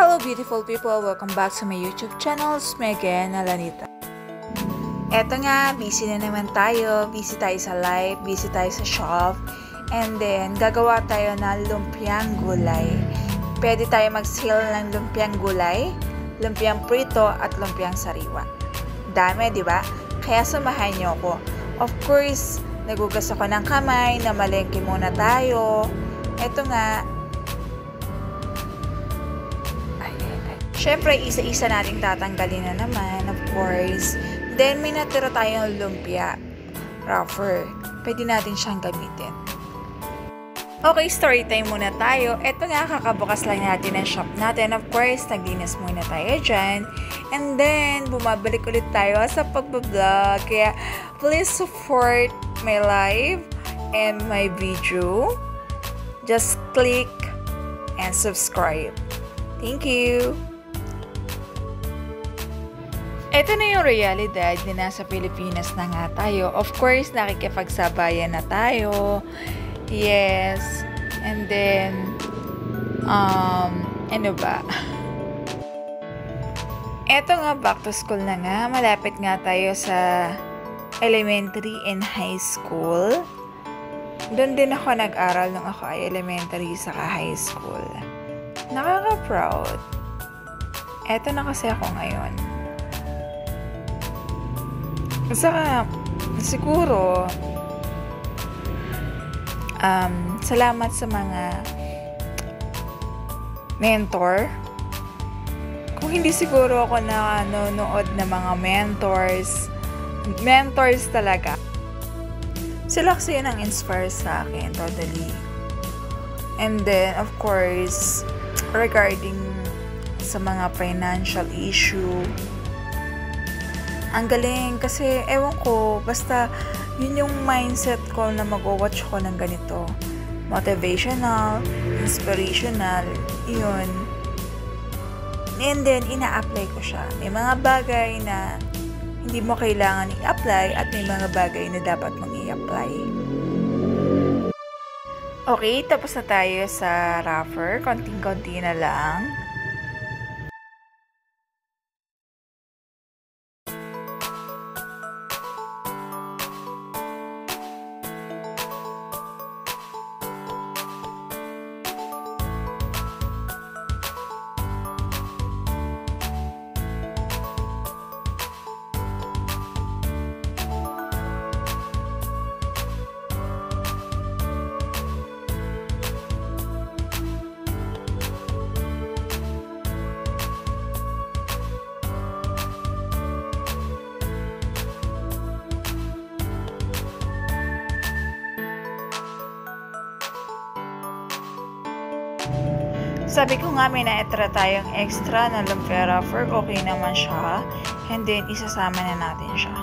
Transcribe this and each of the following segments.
Hello beautiful people! Welcome back to my YouTube channel, Megan Alanita. Eto nga, busy na naman tayo. Busy tayo sa live, busy tayo sa shop. And then, gagawa tayo ng lumpiang gulay. Pwede tayo mag-sale ng lumpiang gulay, lumpiang prito, at lumpiang sariwa. Dami, di ba? Kaya samahan niyo ako. Of course, nagugas ako ng kamay, namalengke muna tayo. Eto nga, syempre, isa-isa natin tatanggalin na naman, of course. Then, may natira tayong lumpia rougher. Pwede natin siyang gamitin. Okay, story time muna tayo. Ito nga, kakabukas lang natin ang shop natin. Of course, naglinis muna tayo dyan. And then, bumabalik ulit tayo sa pagbablog. Kaya, please support my live and my video. Just click and subscribe. Thank you! Ito na yung realidad na nasa Pilipinas na nga tayo. Of course, nakikipagsabayan na tayo. Yes. And then, ano ba? Ito nga, back to school na nga. Malapit nga tayo sa elementary and high school. Doon din ako nag-aral nung ako ay elementary saka high school. Nakaka-proud. Ito na kasi ako ngayon. Saka, siguro, salamat sa mga mentor. Kung hindi siguro ako nanonood ng mga mentors talaga. Sila kasi yun ang inspire sa akin, totally. And then, of course, regarding sa mga financial issue, ang galing kasi, ewan ko, basta yun yung mindset ko na mag-watch ko ng ganito. Motivational, inspirational, yun. And then, ina-apply ko siya. May mga bagay na hindi mo kailangan i-apply at may mga bagay na dapat mong i-apply. Okay, tapos na tayo sa rougher. Konting-konti na lang. Sabi ko nga, may na-extra tayong extra na lumpia rougher. Okay naman siya. And then, isasama na natin siya.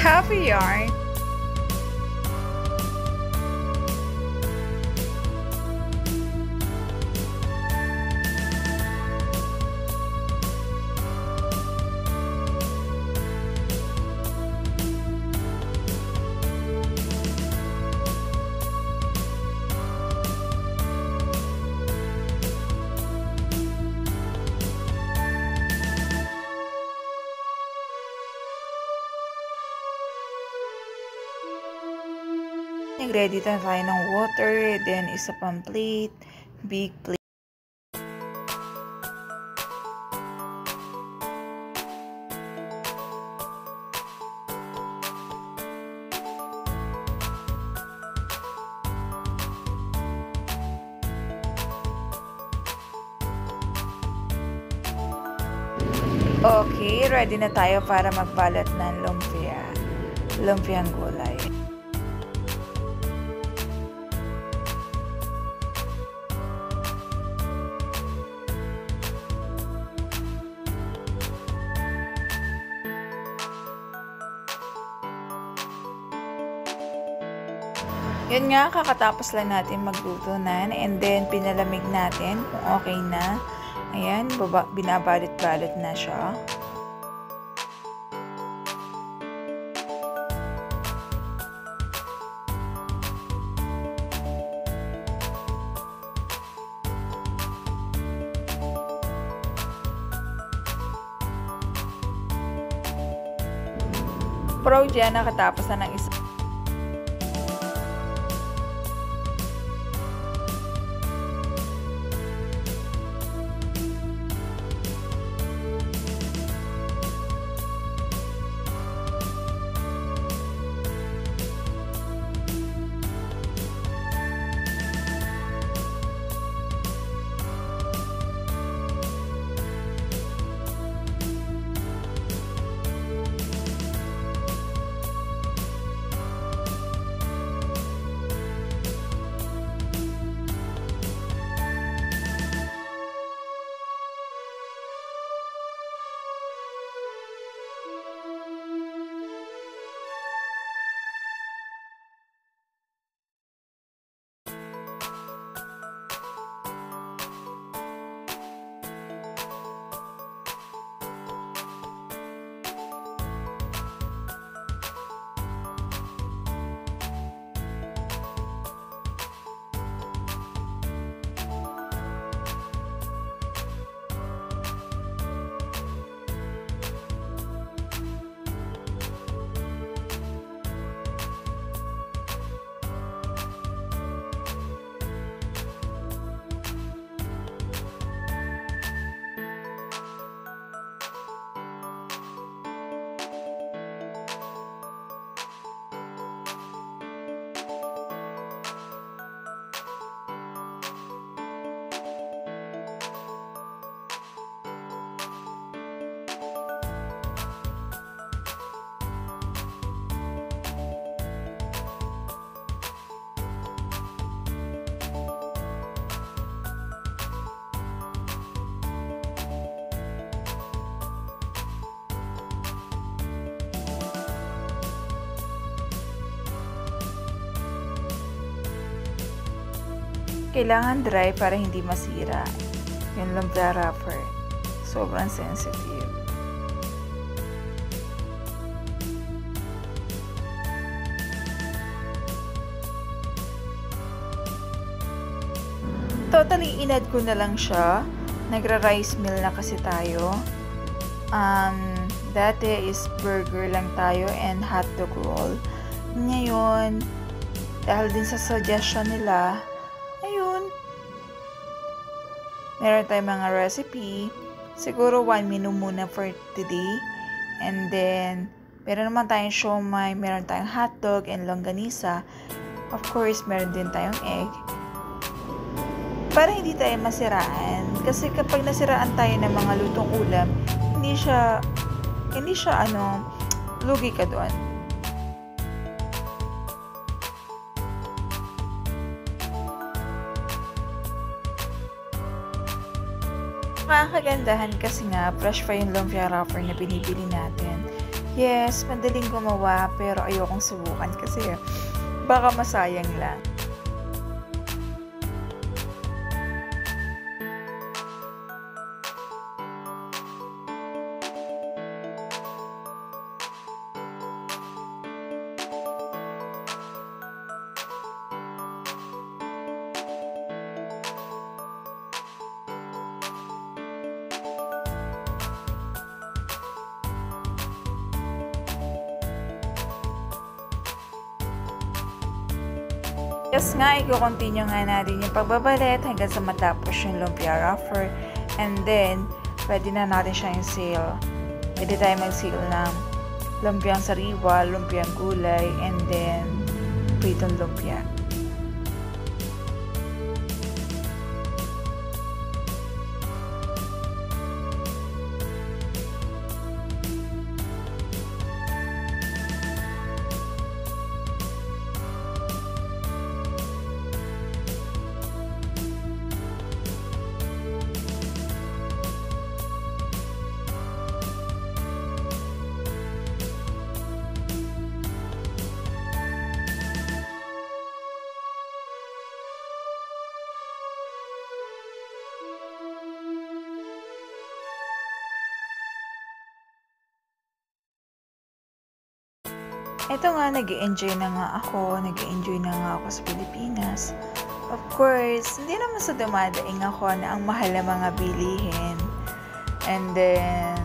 Happy yarn. Nag-ready tayo ng water, then isa pang plate, big plate. Okay, ready na tayo para magbalot ng lumpiang gulay. Yun nga, kakatapos lang natin magluto na, and then pinalamig natin kung okay na. Ayan, binabalot-balot na siya. Proud yan, nakatapos na ng isa. Kailangan dry para hindi masira. Yung lumpia wrapper. Sobrang sensitive. Totally inad ko na lang siya. Nagra-rice meal na kasi tayo. Dati is burger lang tayo and hotdog roll. Ngayon, dahil din sa suggestion nila, ayun, meron tayong mga recipe. Siguro 1 menu muna for today. And then, meron naman tayong siomai, meron tayong hotdog and longganisa. Of course, meron din tayong egg. Para hindi tayo masiraan. Kasi kapag nasiraan tayo ng mga lutong ulam, hindi siya lugi ka doon. Nakakagandahan kasi nga, fresh pa yung lumpia wrapper na binibili natin. Yes, madaling gumawa, pero ayokong subukan kasi baka masayang lang. Yes nga, i-continue nga natin yung pagbabalit hanggang sa matapos yung lumpia wrapper. And then, pwede na natin siya yung sale. Pwede tayo mag-sale ng lumpiang sariwa, lumpiang gulay, and then pritong lumpia. Eto nga, nag-enjoy na nga ako sa Pilipinas. Of course, hindi naman sa dumadaing ako na ang mahal na mga bilihin. And then,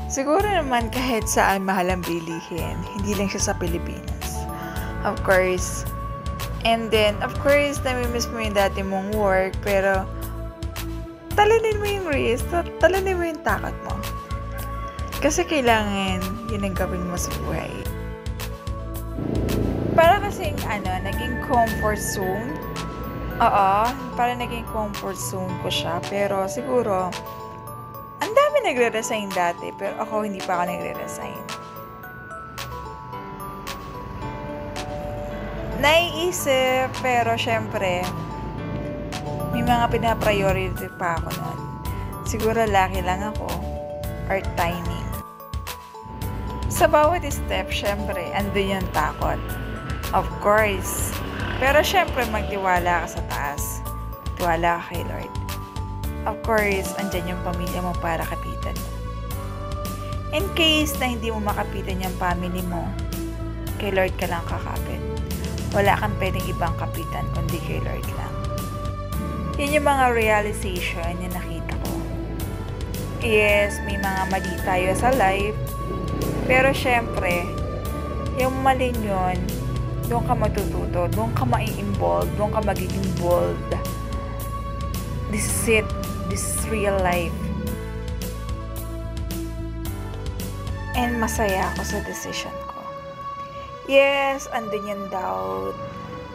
siguro naman kahit saan mahal ang bilihin, hindi lang siya sa Pilipinas. Of course. And then, of course, namimiss mo yung dati mong work, pero talanin mo yung risk, talanin mo yung takot mo. Kasi kailangan yun ang gawin mo sa buhay. Para kasing naging comfort zone. Oo, para naging comfort zone ko siya. Pero siguro, ang dami nagre-resign dati, pero ako hindi pa ako nagre-resign. Naiisip, pero syempre, may mga pinapriority pa ako noon. Siguro laki lang ako, or timing. Sa bawat step, syempre, andun yung takot. Of course. Pero syempre, magtiwala ka sa taas. Tiwala ka kay Lord. Of course, andyan yung pamilya mo para kapitan mo. In case na hindi mo makapitan yung family mo, kay Lord ka lang kakapit. Wala kang pwedeng ibang kapitan, kundi kay Lord lang. Yun yung mga realization na nakita ko. Yes, may mga mali tayo sa life. Pero syempre, yung mali yun, doon ka matututo, doon ka mai-involve, doon ka magiging bold. This is it. This is real life. And masaya ako sa decision ko. Yes, andun yung doubt.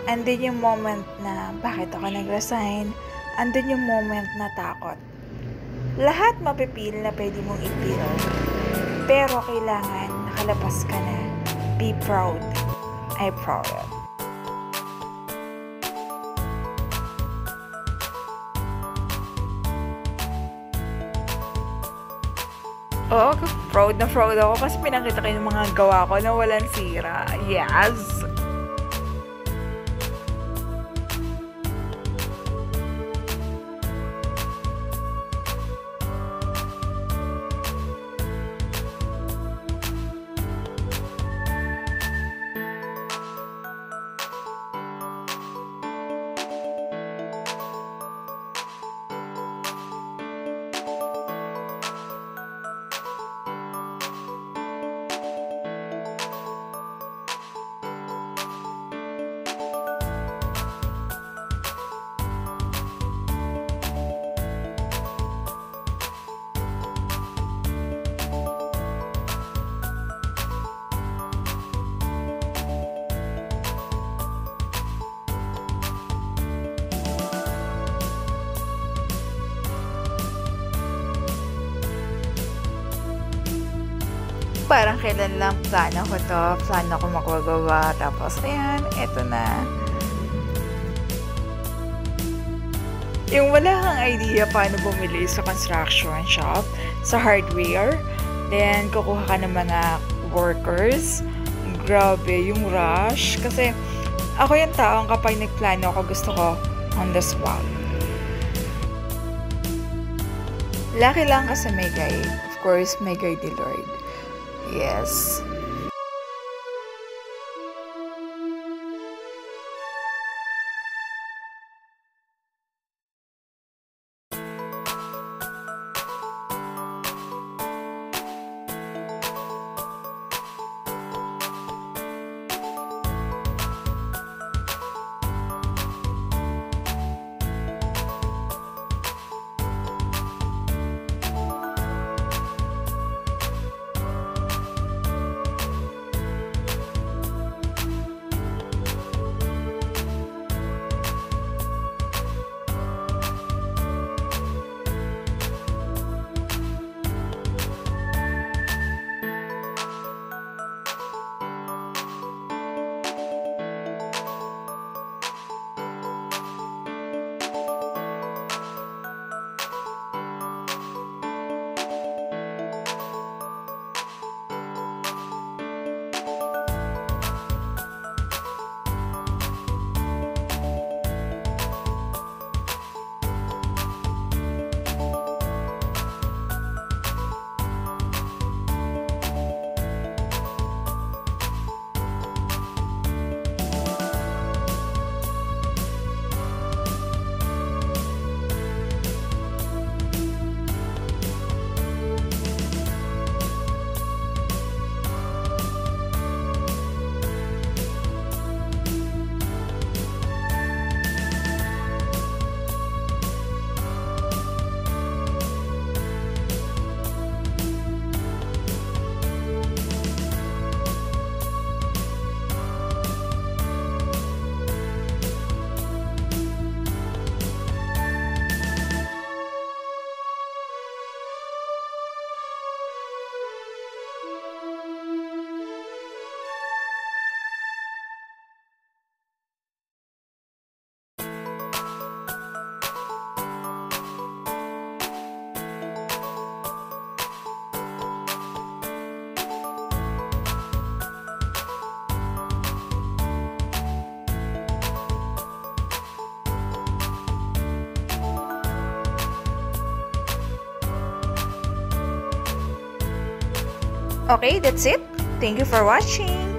Andun yung moment na bakit ako nag-resign. Andun yung moment na takot. Lahat mapipil na pwede mong ipil. Pero kailangan nakalabas ka na. Be proud. I'm proud. Oh, proud ako kasi pinakita ko yung mga gawa ko na walang sira. Yes! Parang kailan lang plano ko magagawa, tapos ayan, eto na. Yung wala kang idea paano bumili sa construction shop, sa hardware, then kukuha ka ng mga workers. Grabe, yung rush. Kasi ako yung taong kapag nagplano ako, gusto ko on the spot. Lucky lang kasi may guide. Of course, may guide ni Lord. Yes. Okay, that's it. Thank you for watching.